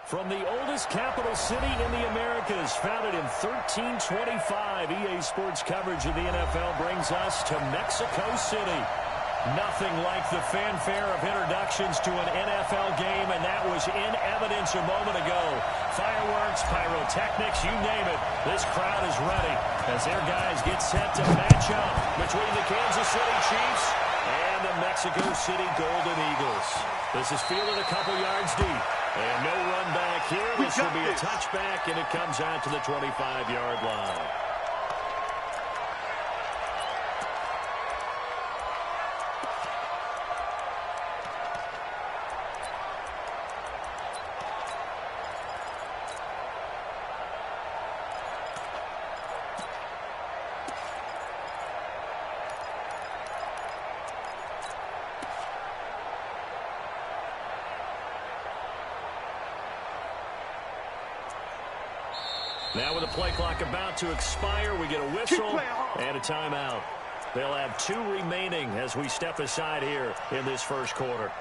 From the oldest capital city in the Americas, founded in 1325, EA Sports coverage of the NFL brings us to Mexico City. Nothing like the fanfare of introductions to an NFL game, and that was in evidence a moment ago. Fireworks, pyrotechnics, you name it. This crowd is ready as their guys get set to match up between the Kansas City Chiefs and the Mexico City Golden Eagles. This is fielded a couple yards deep. And no run back here. This will be a touchback, and it comes out to the 25-yard line. Now with the play clock about to expire, we get a whistle and a timeout. They'll have 2 remaining as we step aside here in this first quarter.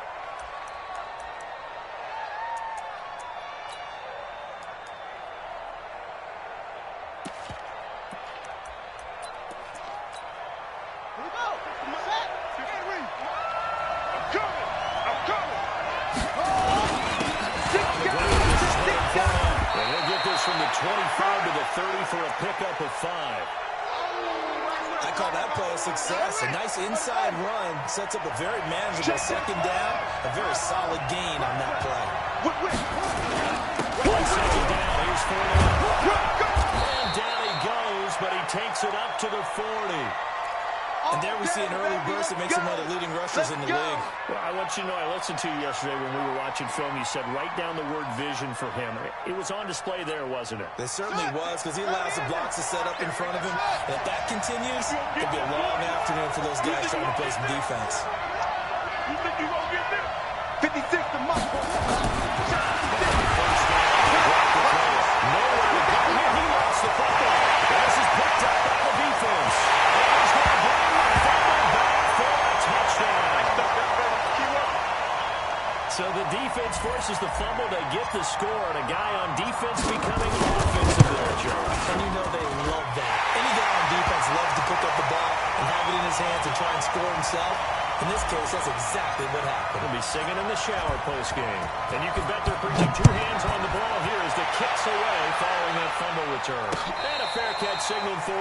From the 25 to the 30 for a pickup of 5. I call that play a success. A nice inside run sets up a very manageable second down. A very solid gain on that play. Second down. Here's 40. And down he goes, but he takes it up to the 40. And there we see an early burst that makes him one of the leading rushers in the league. Well, I want you to know, I listened to you yesterday when we were watching film. You said write down the word vision for him. It was on display there, wasn't it? It certainly was, because he allows the blocks to set up in front of him. And if that continues, it'll be a long afternoon for those guys trying to play some defense. You think you're going to get this? 56 to Mike. Nowhere to go here. He lost the football. This is picked up by the defense. So the defense forces the fumble to get the score, and a guy on defense becoming offensive there, Joe. And you know they love that. Any guy on defense loves to pick up the ball and have it in his hands and try and score himself. In this case, that's exactly what happened. He'll be singing in the shower post-game. And you can bet they're preaching 2 hands on the ball here as the kick's away following that fumble return. And a fair catch signaled for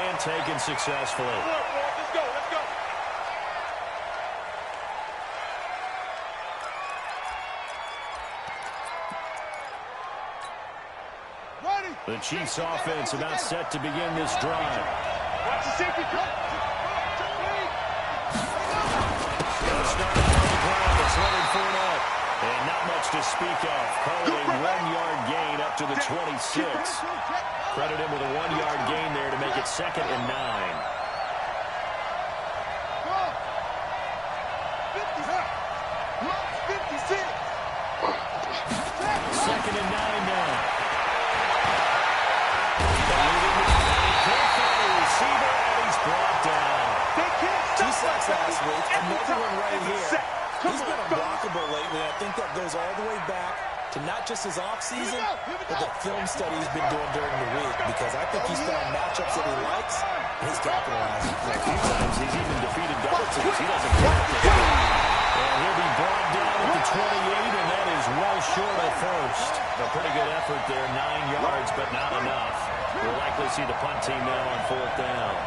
and taken successfully. Let's go, let's go. The Chiefs offense about set to begin this drive. Watch the safety cut. Start on the ground. It's Leonard Fournette. And not much to speak of. Called a 1-yard gain up to the 26. Credit him with a 1-yard gain there to make it 2nd and 9. Second and 9 now. Sacks last week, another one right here. He's been unblockable lately. I think that goes all the way back to not just his offseason, but the film study he's been doing during the week, because I think he's found matchups that he likes, and he's capitalizing. A few times he's even defeated double teams. He doesn't care. And he'll be brought down at the 28, and that is well short of first. A pretty good effort there, 9 yards, but not enough. We'll likely see the punt team now on 4th down.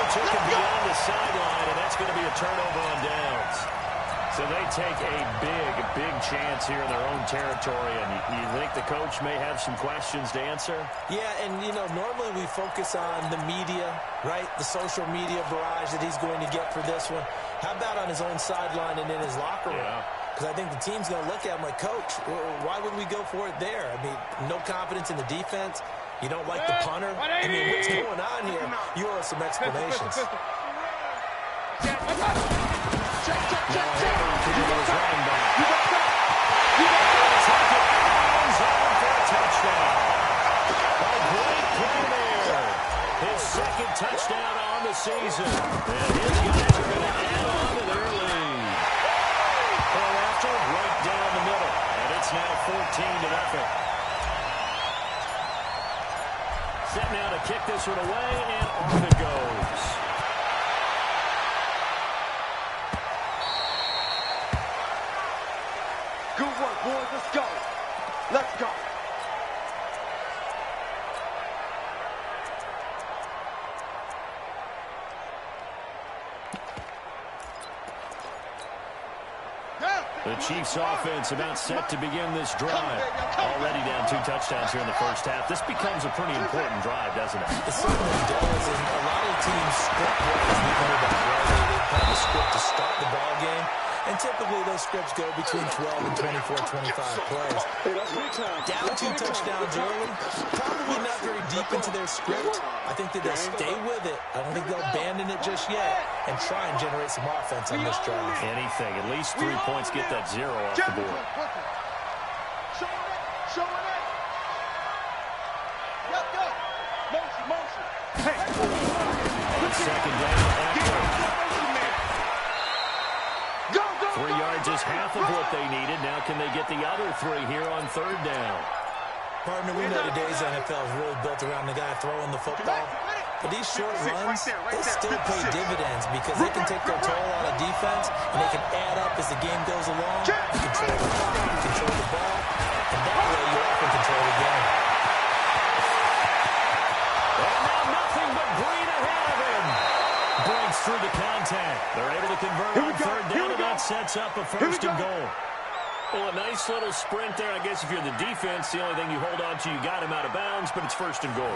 Took him beyond the sideline, and that's going to be a turnover on downs. So they take a big chance here in their own territory, and you think the coach may have some questions to answer? Yeah, and, you know, normally we focus on the media, right, the social media barrage that he's going to get for this one. How about on his own sideline and in his locker room? Because I think the team's going to look at him like, Coach, why would we go for it there? I mean, no confidence in the defense. You don't like the punter? I mean, what's going on here? You owe us some explanations. Now, 14-0. Set now to kick this one away, and off it goes. Good work, boys. Let's go. Let's go. The Chiefs offense about set to begin this drive. Already down 2 touchdowns here in the first half. This becomes a pretty important drive, doesn't it? It certainly does, and a lot of teams script plays. We've heard that, right? They have a script to start the ball game, and typically those scripts go between 12 and 24, 25 plays. Down 2 touchdowns early, probably not very deep into their script. I think that they'll stay with it. I don't think they'll abandon it just yet and try and generate some offense on this drive. Anything. At least 3 points, get that 0 off the board. Second down. 3 yards is half of what they needed. Now can they get the other 3 here on 3rd down? Partner, we know today's NFL is really built around the guy throwing the football. But these short runs, they still pay dividends because they can take their toll on a defense, and they can add up as the game goes along. You control the clock, you control the ball, and that way you often control the game. And now nothing but green ahead of him. Breaks through the contact. They're able to convert on 3rd down, and that sets up a 1st and goal. Well, a nice little sprint there. I guess if you're the defense, the only thing you hold on to, you got him out of bounds, but it's 1st and goal.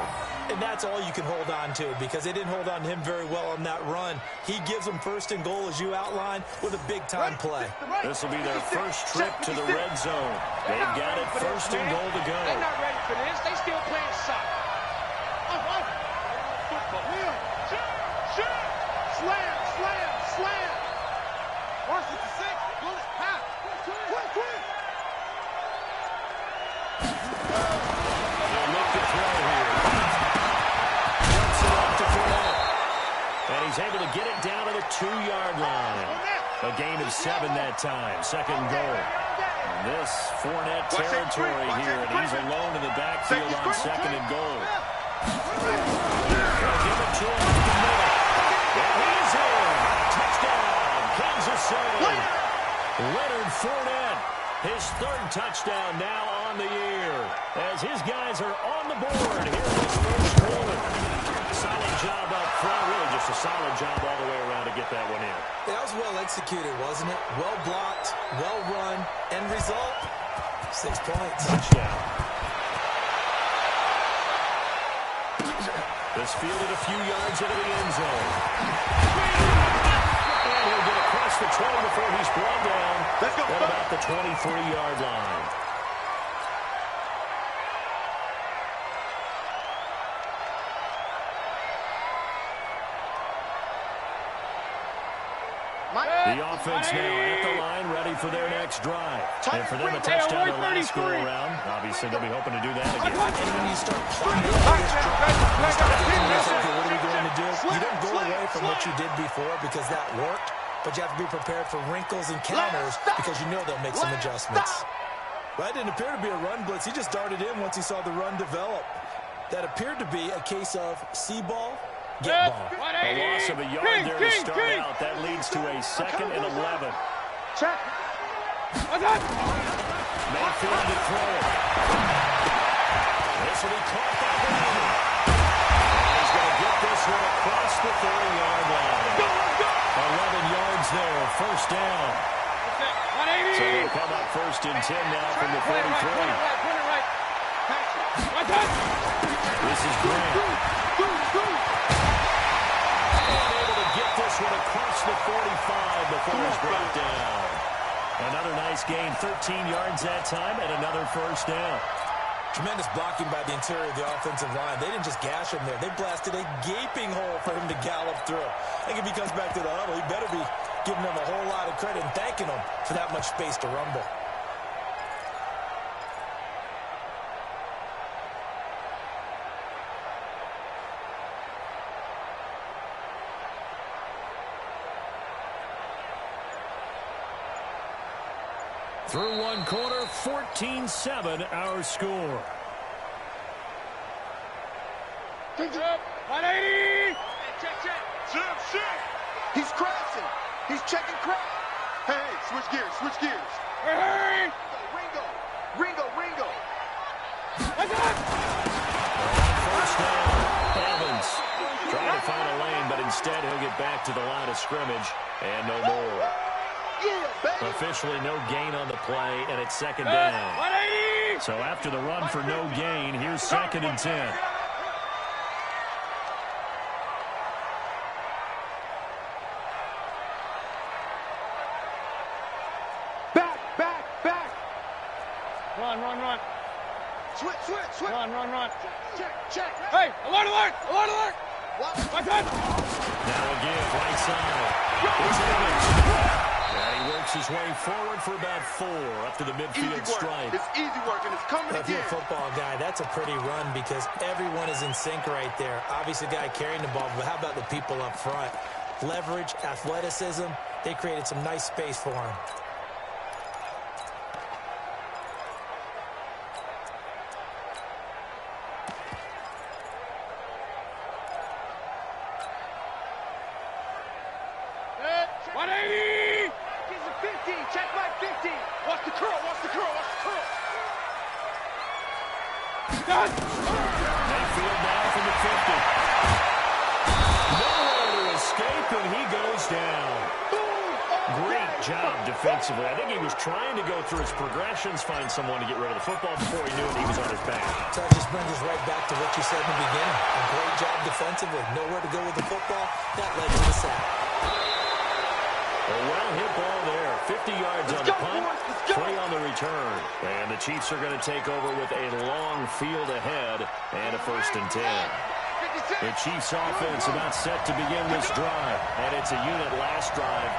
And that's all you can hold on to because they didn't hold on to him very well on that run. He gives them 1st and goal, as you outlined, with a big-time play. This will be their first trip to the red zone. They've got it 1st and goal to go. They're not ready for this. They still playing soccer. Football. Slam, slam, slam. 166. Loose pass. Quick. They'll look to throw here. Jumps it up to Fournette. And he's able to get it down to the 2-yard line. A gain of 7 that time. 2nd and goal. And this Fournette territory here, and he's alone in the backfield on 2nd and goal. They'll give it to him up the middle. And he's in. Touchdown, Kansas City. Leonard Fournette, his 3rd touchdown now on the year, as his guys are on the board here in this first quarter. Solid job up front, really just a solid job all the way around to get that one in. That was well executed, wasn't it? Well blocked, well run, end result, 6 points. Touchdown. This fielded a few yards into the end zone. He'll get across the 20 before he's brought down at about the 23-yard line. The offense now at the line, ready for their next drive. And for them, a touchdown their last go-around. Obviously, they'll be hoping to do that again. And when you start plotting this drive, you start thinking to yourself, okay, what are we going to do? You don't go away from what you did before because that worked, but you have to be prepared for wrinkles and counters because you know they'll make some adjustments. Well, that didn't appear to be a run blitz. He just darted in once he saw the run develop. That appeared to be a case of see ball, get ball. A loss of a yard there to start out. That leads to a 2nd and 11. Check. Mayfield to throw it. This will be caught by Brown. And he's going to get this one across the 30-yard line. 11 yards there, 1st down. So they'll come up 1st and 10 now from the 43. This is Grant. Able to get this one across the 45 before he's brought down. Another nice gain, 13 yards that time, and another 1st down. Tremendous blocking by the interior of the offensive line. They didn't just gash him there. They blasted a gaping hole for him to gallop through. I think if he comes back to the huddle, he better be giving them a whole lot of credit and thanking them for that much space to rumble. Through one quarter, 14-7 our score. 180! Check. He's crashing. He's checking crash. Hey, switch gears. Hey! Ringo. First down, Evans trying to find a lane, but instead he'll get back to the line of scrimmage and no more. Officially no gain on the play, and it's second down. 180! So after the run for no gain, here's 2nd and 10. Back. Run. Switch. Run. Check. Hey, alert! My time! Now a give, right side. It's Evans. And he works his way forward for about 4 up to the midfield stripe. It's easy work, and it's coming If you're again. a football guy, that's a pretty run because everyone is in sync right there. Obviously, the guy carrying the ball, but how about the people up front? Leverage, athleticism, they created some nice space for him. Check my 50. Watch the curl. Done. Mayfield now from the 50. Nowhere to escape, and he goes down. Great job defensively. I think he was trying to go through his progressions, find someone to get rid of the football before he knew it. He was on his back. So that just brings us right back to what you said in the beginning. A great job defensively. Nowhere to go with the football. That led to the sack. A well-hit ball there. 50 yards on the punt, 3 on the return. And the Chiefs are going to take over with a long field ahead and a 1st and 10. The Chiefs offense about set to begin this drive. And it's a unit last drive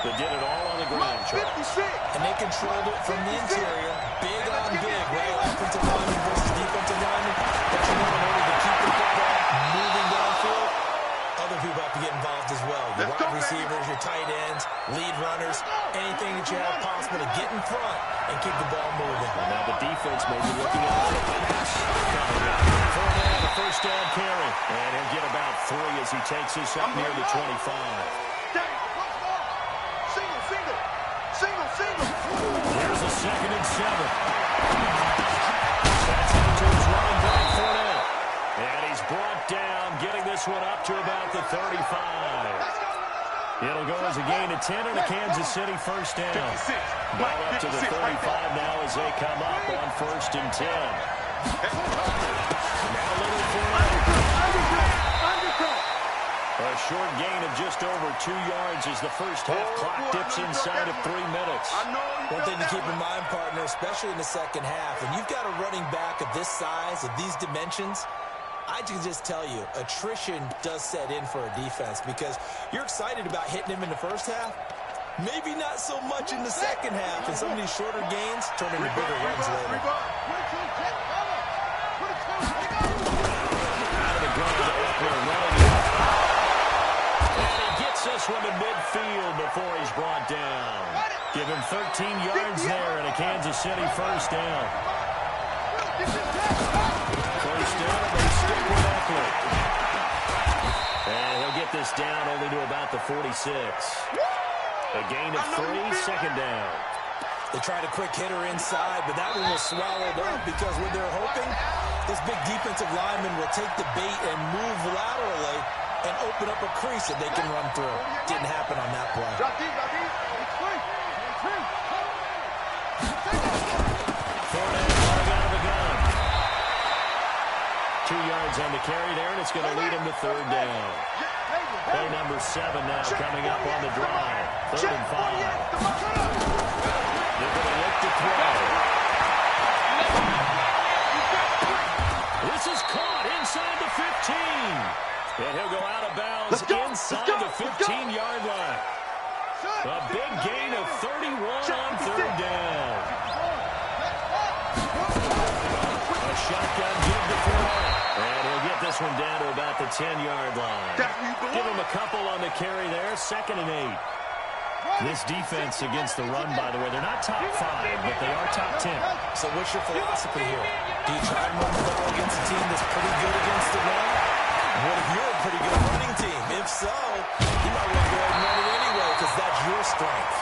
that did it all on the ground, Charles. And they controlled it from the interior. Big on big, right? Offensive lineman versus defensive lineman. But you know, in order to keep the football moving downfield, other people have to get involved as well. Your wide receivers, your tight ends, lead runners, anything that you have possible to get in front and keep the ball moving. And now the defense may be looking at the pass. Fournette, the first down carry. And he'll get about 3 as he takes us up near the 25. Single. Here's a 2nd and 7. That's out to his running back, Fournette. And he's brought down, getting this one up to about the 35. It'll go as a gain of 10 and a Kansas City first down. Ball up to the 35 now as they come up on 1st and 10. Now little Fournette. A short gain of just over 2 yards as the first half clock dips inside of 3 minutes. One thing to keep in mind, partner, especially in the second half, when you've got a running back of this size, of these dimensions, I can just tell you, attrition does set in for a defense because you're excited about hitting him in the first half. Maybe not so much in the second half, and some of these shorter gains turn into bigger runs later. Out of the gun, Eckler running. And he gets this one to midfield before he's brought down. Give him 13 yards there and a Kansas City first down. First down, they stick with Eckler. And he'll get this down only to about the 46. A gain of 3, 2nd down. They tried a quick hitter inside, but that one was swallowed up because what they're hoping, this big defensive lineman will take the bait and move laterally and open up a crease that they can run through. Didn't happen on that play. Fournette coming out of the gun. 2 yards on the carry there, and it's going to lead him to 3rd down. Play number 7 now coming up on the drive. 3rd and 5. They're going to look to throw. This is caught inside the 15. And he'll go out of bounds inside the 15-yard line. A big gain of 31 on 3rd down. A shotgun give to Fournette. And he'll get this one down to about the 10-yard line. Give him a couple on the carry there. 2nd and 8. This defense against the run, by the way, they're not top 5, but they are top 10. So what's your philosophy here? Do you try and run the ball against a team that's pretty good against the run? What if you're a pretty good running team? If so, you might want to go ahead and run it anyway because that's your strength.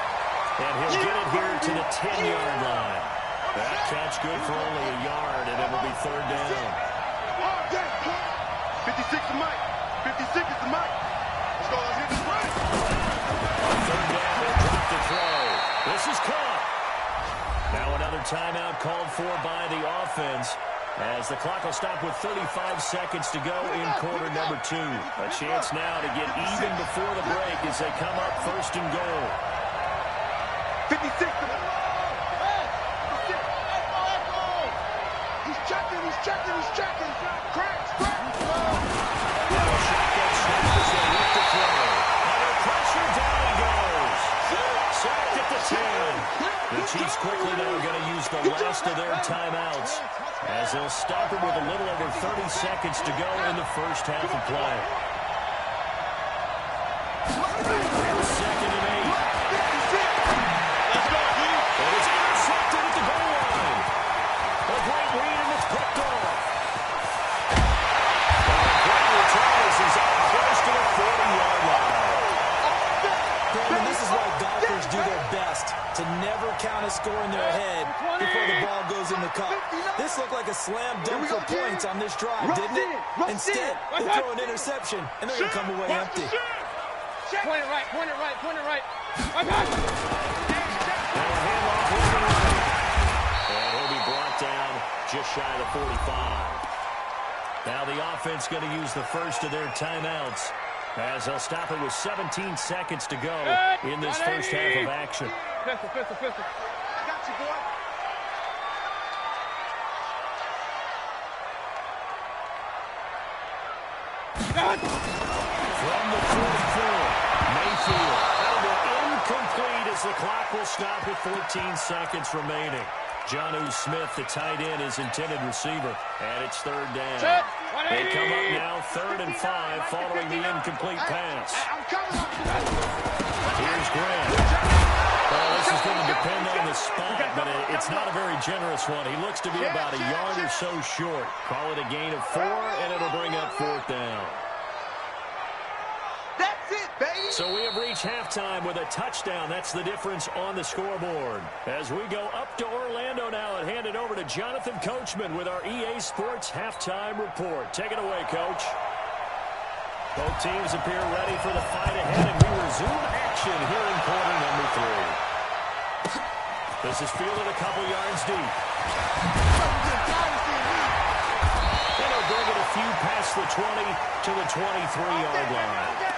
And he'll get it here to the 10-yard line. That catch good for only a yard, and it'll be third down. 56 to Mike. 56 is the Mike. Let's go. Let's hit this run. Third down, drop the throw. This is caught. Now another timeout called for by the offense, as the clock will stop with 35 seconds to go in quarter number 2. A chance now to get even before the break as they come up first and goal. 56 to Mike. He's checking. He's checking. He's checking. Cracks. Shotgun snap as they look to throw. Under pressure, down he goes. Sacked at the 10. The Chiefs quickly now are going to use the last of their timeouts, as they'll stop it with a little over 30 seconds to go in the first half of play. Second and 8. It is intercepted at the goal line. A great read, and it's picked off. Great return as he's up close to the 40-yard line. Brandon, this is why golfers do their best to never count a score in their head before the ball goes in the cup. This looked like a slam dunk for points on this drive, didn't it? Instead, they throw an interception, and they're going to come away empty. Point it right, point it right, point it right. Now a handoff over the right. And he'll be brought down just shy of the 45. Now the offense going to use the first of their timeouts, as they'll stop it with 17 seconds to go in this first half of action. Pistol. I got you, boy. From the 44, Mayfield. That'll be incomplete as the clock will stop with 14 seconds remaining. Jonnu Smith, the tight end, is intended receiver, and it's third down. They come up now 3rd and 5 following the incomplete pass. Here's Grant. Well, this is going to depend on the spot, but it's not a very generous one. He looks to be about a yard or so short. Call it a gain of 4, and it'll bring up 4th down. That's it, baby. So we have reached halftime with a touchdown. That's the difference on the scoreboard. As we go up to Orlando now and hand it over to Jonathan Coachman with our EA Sports halftime report. Take it away, Coach. Both teams appear ready for the fight ahead, and we resume action here in quarter number 3. This is fielded a couple yards deep. And they'll bring it a few past the 20 to the 23-yard line.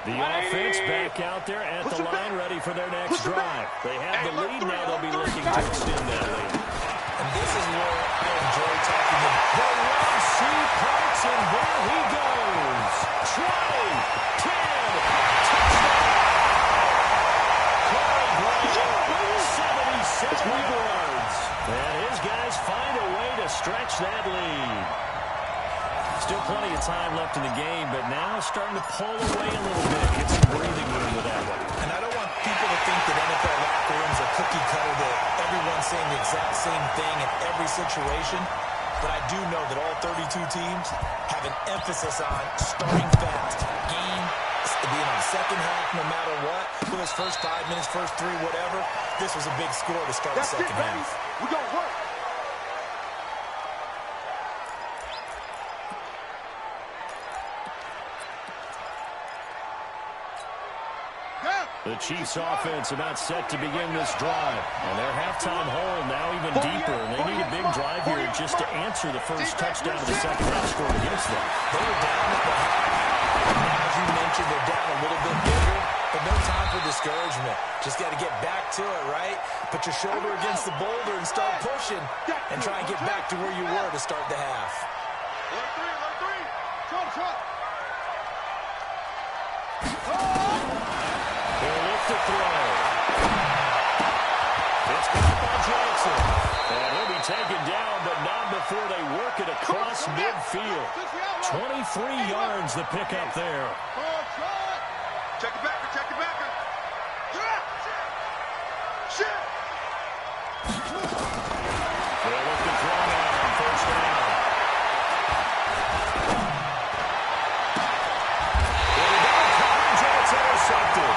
The offense back out there at the line, ready for their next drive. They have the lead now. They'll be looking to extend that lead. And this is where I enjoy talking about. The one C parts, and there he goes. 20, 10, touchdown. Corey Grant, 77 yards. And his guys find a way to stretch that lead. Still plenty of time left in the game, but now starting to pull away a little bit. Get some breathing room with that one. And I don't want people to think that NFL locker rooms are cookie cutter, that everyone's saying the exact same thing in every situation. But I do know that all 32 teams have an emphasis on starting fast. Game, being on second half no matter what. For those first 5 minutes, first 3, whatever. This was a big score to start the second half. We're going to work. The Chiefs offense about set to begin this drive. And their halftime hole now even deeper. And they need a big drive here just to answer the first touchdown of the second half scored against them. They were down at the half. As you mentioned, they're down a little bit bigger, but no time for discouragement. Just got to get back to it, right? Put your shoulder against the boulder and start pushing and try and get back to where you were to start the half. Let 3. Trump. They'll look to throw. before they work it across midfield. 23 yards the pickup there. Check it back, check it back. Shit. They're looking for it on first down. It's intercepted.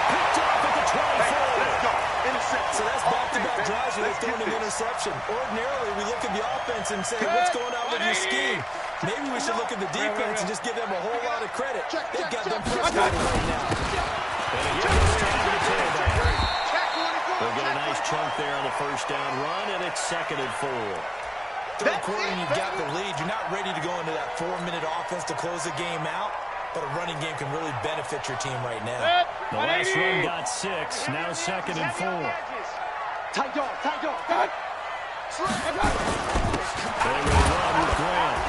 Picked off at the 24. Let's go. Intercept. So that's back-to-back drives where they've thrown an interception. Ordinarily, we look at the offense and say, what's going on with your scheme? Maybe we should look at the defense and just give them a whole lot of credit. They've got them frustrated right now. And again, it's time to the tailback. They'll get a nice chunk there on the first down run, and it's 2nd and 4. Third quarter, and you've got the lead. You're not ready to go into that 4-minute offense to close the game out, but a running game can really benefit your team right now. The last run got 6, now 2nd and 4. Tight dog, tight dog. They will run with Grant.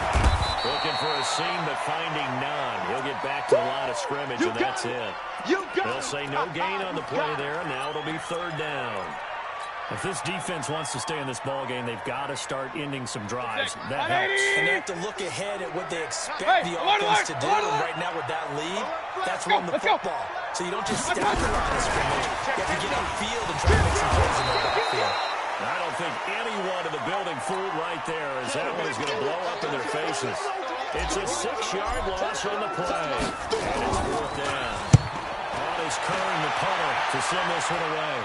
Looking for a seam, but finding none. He'll get back to the line of scrimmage, and that's it. They'll say no gain on the play there, and now it'll be 3rd down. If this defense wants to stay in this ballgame, they've got to start ending some drives. That helps. And they have to look ahead at what they expect the offense to do. And right now with that lead, that's run the football. So you don't just step at the line of scrimmage. You have to get upfield and try to make some plays in the backfield. I don't think anyone in the building fooled right there, as that one is going to blow up in their faces. It's a 6-yard loss on the play. And it's 4th down. On is Kern, the punter, to send this one away.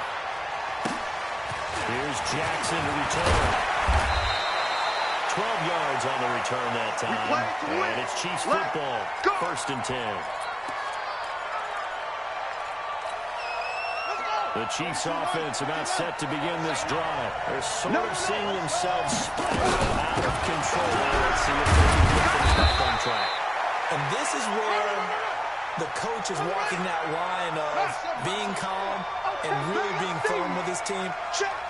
Here's Jackson to return. 12 yards on the return that time. And it's Chiefs football. 1st and 10. The Chiefs offense about set to begin this drive. They're sort of seeing themselves spiral out of control. Let's see if they can get things back on track. And this is where the coach is walking that line of being calm and really being firm with his team.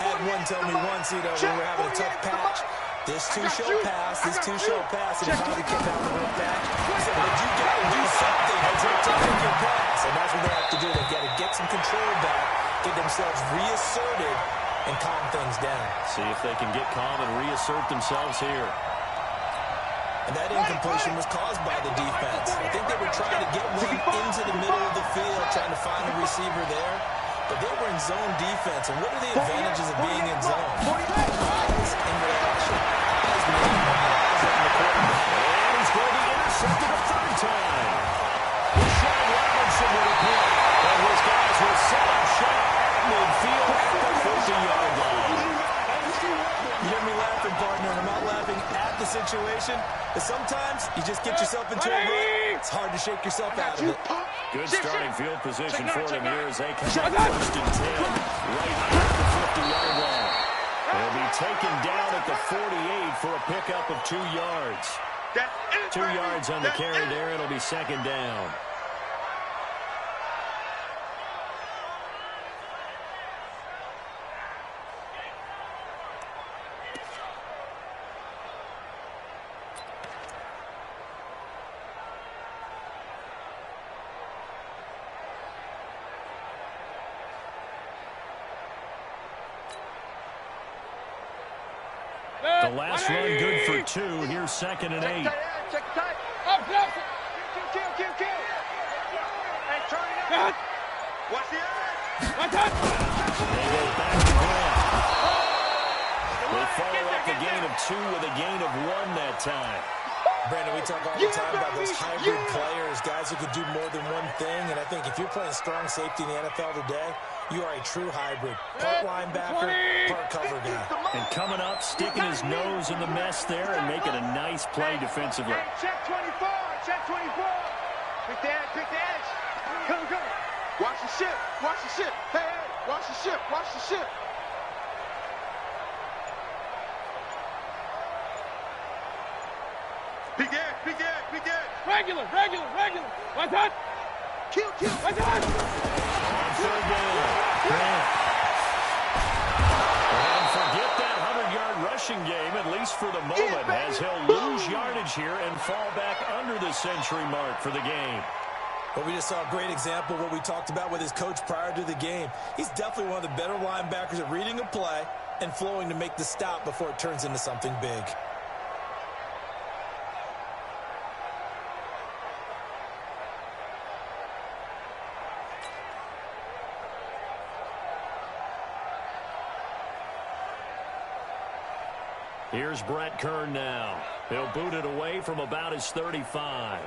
Had one tell me once, when we're having a tough patch, this too shall pass, and he finally kept having a rough patch. He said, but you got to do something to pick your pass. And that's what they have to do. They've got to get some control back, get themselves reasserted, and calm things down. See if they can get calm and reassert themselves here. And that incompletion was caused by the defense. I think they were trying to get one into the middle of the field, trying to find a receiver there. But they were in zone defense. And what are the advantages of being in zone? Eyes and reaction. Eyes making the eyes on the quarterback. And he's going to be intercepted a 3rd time. Sean Robinson with a hit. And his guys will set up shop midfield at the 50-yard line. You hear me laughing, partner, and I'm not laughing at the situation. But sometimes you just get yourself into a rut. It's hard to shake yourself out of it. Good starting field position for them here as they come up 1st and 10 right at the 50-yard line. They'll be taken down at the 48 for a pickup of 2 yards. 2 yards on the carry there. It'll be 2nd down. The last run good for 2. Here's 2nd and 8. Check tight. Up, up. Kill. Hey, turn it up. Watch the edge. They go back to Grant. They follow up the gain of 2 with a gain of 1 that time. Brandon, we talk all the time about those hybrid players, guys who could do more than one thing. And I think if you're playing strong safety in the NFL today, you are a true hybrid. Part linebacker, part cover guy. And coming up, sticking his nose in the mess there and making a nice play defensively. Hey, check 24. Pick the edge. Come. Watch the ship. Hey, watch the ship. Big edge. Regular. One touch. Kill. One touch. On 3rd down. Grant. And forget that 100-yard rushing game, at least for the moment, as he'll lose yardage here and fall back under the century mark for the game. But we just saw a great example of what we talked about with his coach prior to the game. He's definitely one of the better linebackers at reading a play, and flowing to make the stop before it turns into something big. Here's Brett Kern now. He'll boot it away from about his 35.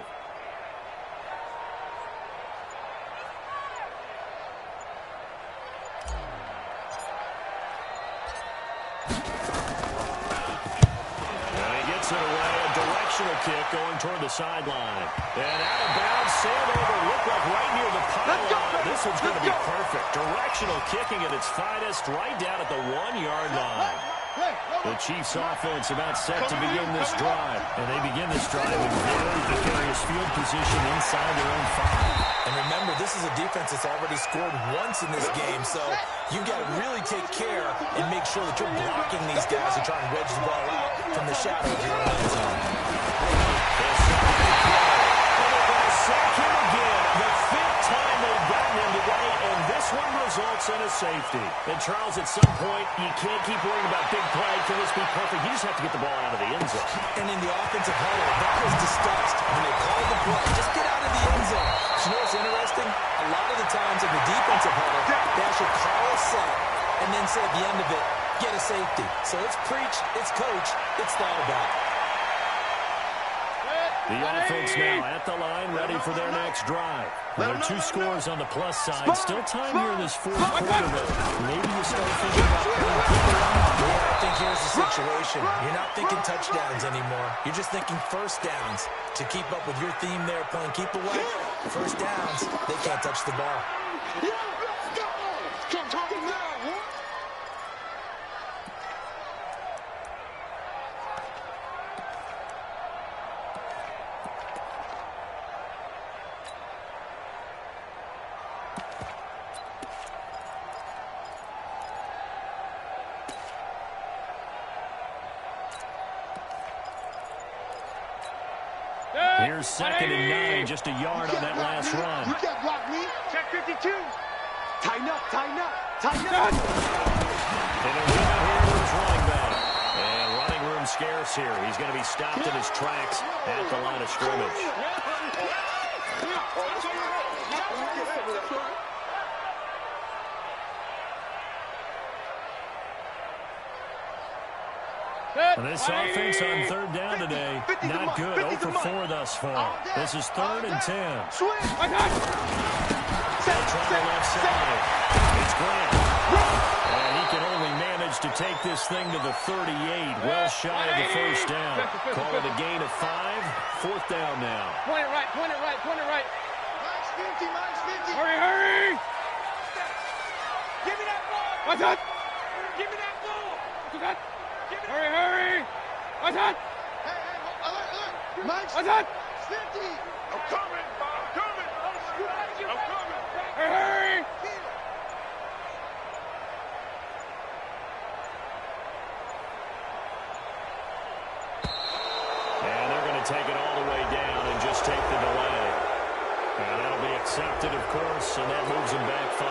Kick going toward the sideline. And out of bounds, sailed over, looked like right near the pylon. This one's going to be perfect. Directional kicking at its finest, right down at the 1-yard line. The Chiefs offense about set to begin this drive. And they begin this drive in very precarious field position inside their own 5. And remember, this is a defense that's already scored once in this game, so you've got to really take care and make sure that you're blocking these guys who try and wedge the ball out from the shadow of your own end zone. Sack him again. The 5th time they've gotten him today, and this one results in a safety. And Charles, at some point, you can't keep worrying about big play. Can this be perfect? You just have to get the ball out of the end zone. And in the offensive huddle, that was discussed when they called the play. Just get out of the end zone. You know what's interesting? A lot of the times in the defensive huddle, they actually call a set and then say at the end of it, get a safety. So it's preach, it's coach, it's thought about. The offense now at the line, ready for their next drive. There are 2 scores on the plus side. Still time here in this 4th quarter, but maybe you start thinking about putting people on. Yeah, I think here's the situation. You're not thinking touchdowns anymore. You're just thinking first downs. To keep up with your theme there, playing keep away, first downs, they can't touch the ball. Here's 2nd and 9, just a yard on that last run. You can't block me. Check 52. Tighten up, tighten up, tighten up. And a run here with his running back. And running room scarce here. He's going to be stopped in his tracks at the line of scrimmage. And this offense on 3rd down today, not good. 0 for 4 thus far. This is 3rd and 10. Swing. They'll try the left side. It's Grant. And he can only manage to take this thing to the 38, well shy of the first down. Call it a gain of 5. 4th down now. Point it right, point it right, point it right. -50. Hurry, hurry. Give me that ball. What's that? Give me that ball. What's that? Hurry, hurry. What's that? Hey, alert. What's that? 50. I'm coming. I'm coming. I'm coming. Hurry. And they're going to take it all the way down and just take the delay. And that'll be accepted, of course, and that moves him back 5.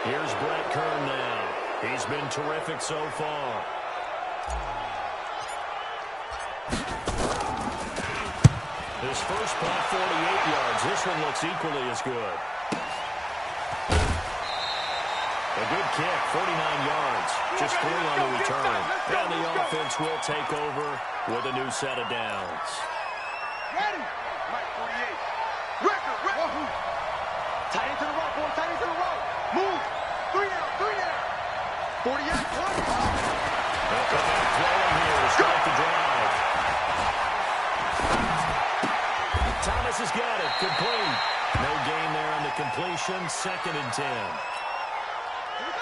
Here's Brett Kern now. He's been terrific so far. His first play, 48 yards. This one looks equally as good. A good kick, 49 yards. Just 3 on the return. And the offense will take over with a new set of downs. Ready. Mike 48. Record. Tight into the row, boy. Tight into the row. Move. 3 down. 48. They'll come out throwing here to start the drive. Thomas has got it. Complete. No gain there on the completion. 2nd and 10.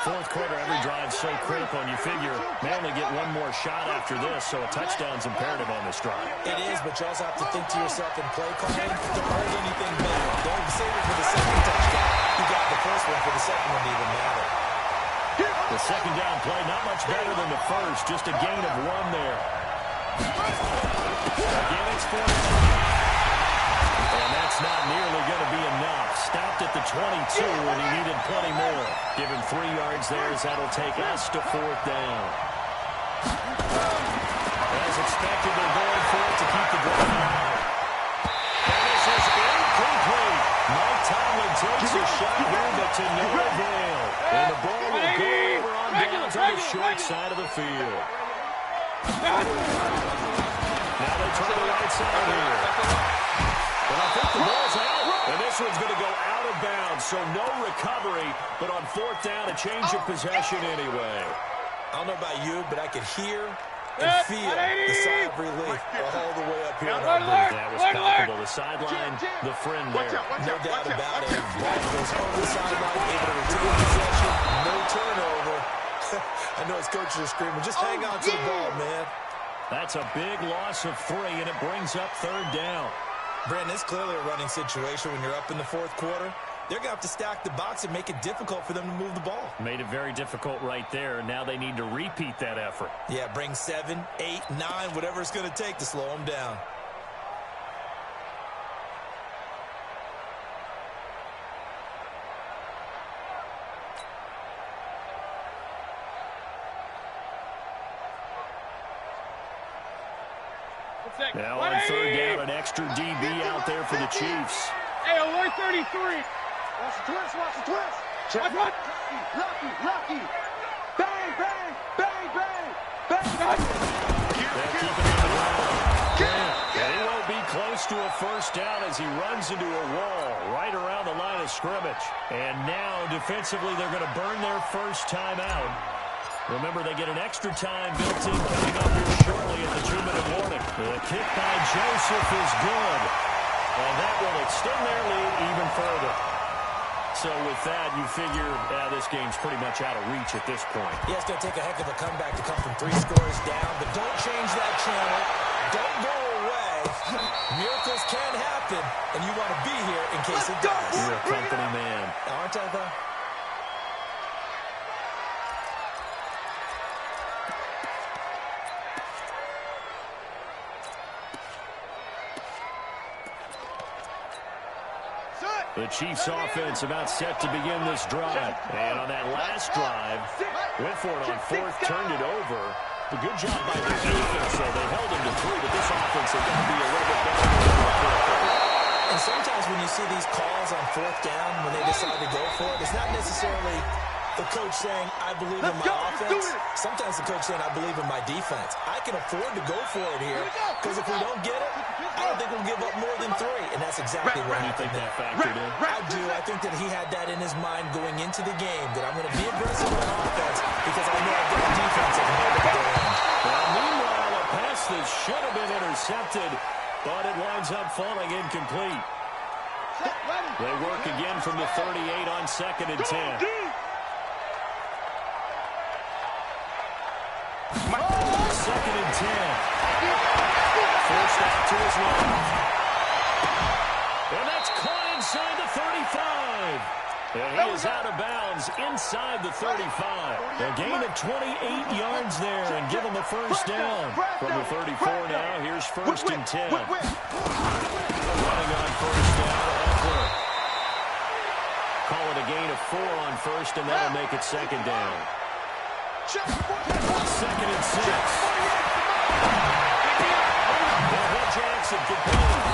4th quarter, every drive's so critical, and you figure may only get one more shot after this, so a touchdown's imperative on this drive. It is, but you also have to think to yourself in play calling, don't hold anything back. Don't save it for the 2nd touchdown. You got the first one for the 2nd one to even matter. The 2nd down play, not much better than the first, just a gain of 1 there. Again, it's 4. And that's not nearly going to be enough. Stopped at the 22, and he needed plenty more. Give him 3 yards there, as that'll take us to 4th down. As expected, they're going for it to keep the drive alive. And this is incomplete. Mike Tomlin takes a shot here, but to no avail. And the ball will go over on down to the short side of the field. Now they turn to the right side here. And I think the ball's out. And this one's going to go out of bounds, so no recovery. But on 4th down, a change of possession anyway. I don't know about you, but I could hear and feel the sigh of relief all the way up here. That was palpable. The sideline, the friend there. No doubt about it. Ball goes over the sideline, able to retain possession, no turnover. I know his coaches are screaming, just hang on to the ball, man. That's a big loss of 3, and it brings up 3rd down. Brandon, it's clearly a running situation when you're up in the 4th quarter. They're going to have to stack the box and make it difficult for them to move the ball. Made it very difficult right there, and now they need to repeat that effort. Yeah, bring 7, 8, 9, whatever it's going to take to slow them down. Now on 3rd down, an extra DB out there for the Chiefs. Hey, alert 33. Watch the twist, watch the twist. Watch what? Lucky. Bang, bang, bang, bang, bang. They're keeping him around. And he won't be close to a 1st down as he runs into a wall right around the line of scrimmage. And now, defensively, they're going to burn their 1st time out. Remember, they get an extra time built in coming up here shortly at the 2-minute warning. The kick by Joseph is good. And that will extend their lead even further. So with that, you figure this game's pretty much out of reach at this point. Yeah, it's going to take a heck of a comeback to come from 3 scores down, but don't change that channel. Don't go away. Miracles can happen, and you want to be here in case it does. You're a company man. Aren't I, though? The Chiefs offense about set to begin this drive. And on that last drive, went for it on 4th, turned it over. A good job by the defense, so they held him to 3, but this offense is going to be a little bit better than and sometimes when you see these calls on 4th down, when they decide to go for it, it's not necessarily the coach saying, I believe in my offense. Sometimes the coach saying, I believe in my defense. I can afford to go for it here, because if we don't get it, I don't think we'll give up more than 3. And that's exactly what happened there. I do. I think that he had that in his mind going into the game, that I'm going to be aggressive on offense because I know I've got a defense that can hold up their end. Well, meanwhile, a pass that should have been intercepted, but it winds up falling incomplete. They work again from the 38 on 2nd and 10. Second and 10. Forced out to his left. And that's caught inside the 35. And he is out of bounds inside the 35. A gain of 28 yards there and give him a 1st down. From the 34 now, here's 1st and 10. Running on 1st down, Eckler. Call it a gain of 4 on 1st, and that'll make it 2nd down. 2nd and 6. Jackson complete.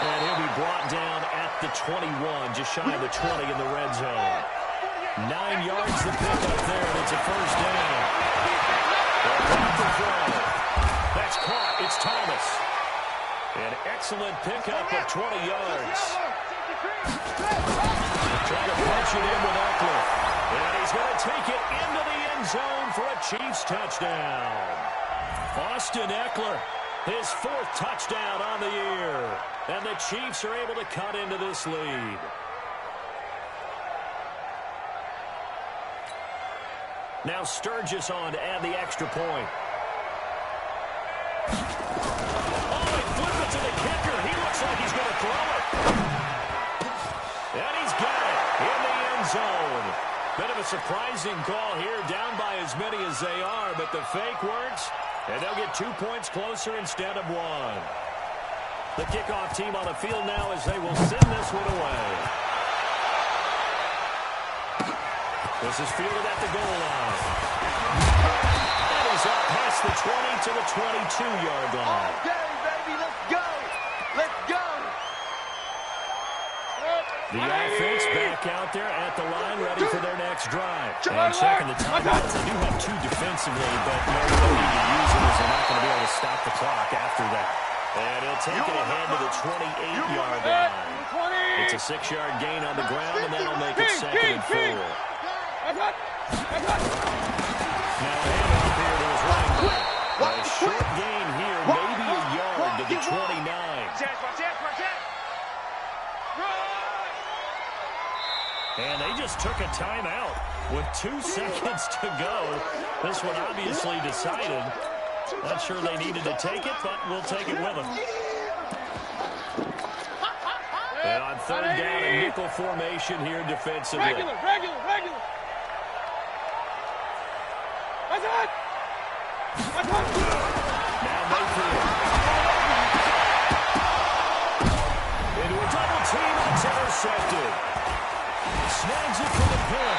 And he'll be brought down at the 21, just shy of the 20 in the red zone. 9 yards to pick up there, and it's a 1st down. That's caught. It's Thomas. An excellent pickup of 20 yards. Trying to punch it in with Eckler. And he's going to take it into the end zone for a Chiefs touchdown. Austin Eckler, his 4th touchdown on the year. And the Chiefs are able to cut into this lead. Now Sturgis on to add the extra point. Oh, they flip it to the kicker. He looks like he's going to throw it. And he's got it in the end zone. Bit of a surprising call here, down by as many as they are, but the fake works, and they'll get 2 points closer instead of 1. The kickoff team on the field now as they will send this one away. This is fielded at the goal line. That is up past the 20 to the 22-yard line. Okay, baby, let's go. Let's go. The offense back out there at the line, ready for their next drive. And checking the timeouts. They do have two defensively, but no need to use them as they're not going to be able to stop the clock after that. And he'll take it ahead to the 28-yard line. It's a 6-yard gain on the ground, and that'll make it 2nd and 4. Now handoff here to his running back. A short gain here, maybe a yard to the 29. And they just took a timeout with 2 seconds to go. This one obviously decided. Not sure they needed to take it, but we'll take it with them. And on 3rd down, a nickel formation here defensively. Regular. That's it. Now Mayfield. Into a double team, it's intercepted. Snags it for the pick.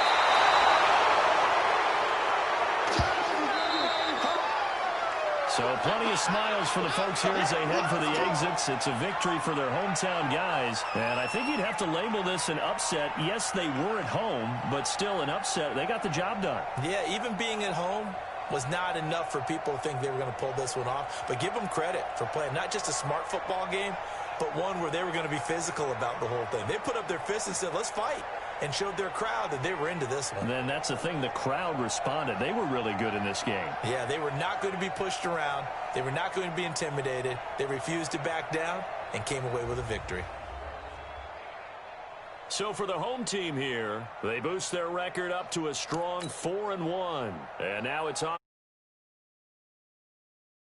So plenty of smiles for the folks here as they head for the exits. It's a victory for their hometown guys. And I think you'd have to label this an upset. Yes, they were at home, but still an upset. They got the job done. Yeah, even being at home was not enough for people to think they were going to pull this one off. But give them credit for playing not just a smart football game, but one where they were going to be physical about the whole thing. They put up their fists and said, let's fight, and showed their crowd that they were into this one. And then that's the thing, the crowd responded. They were really good in this game. Yeah, they were not going to be pushed around. They were not going to be intimidated. They refused to back down and came away with a victory. So for the home team here, they boost their record up to a strong 4-1. And now it's on.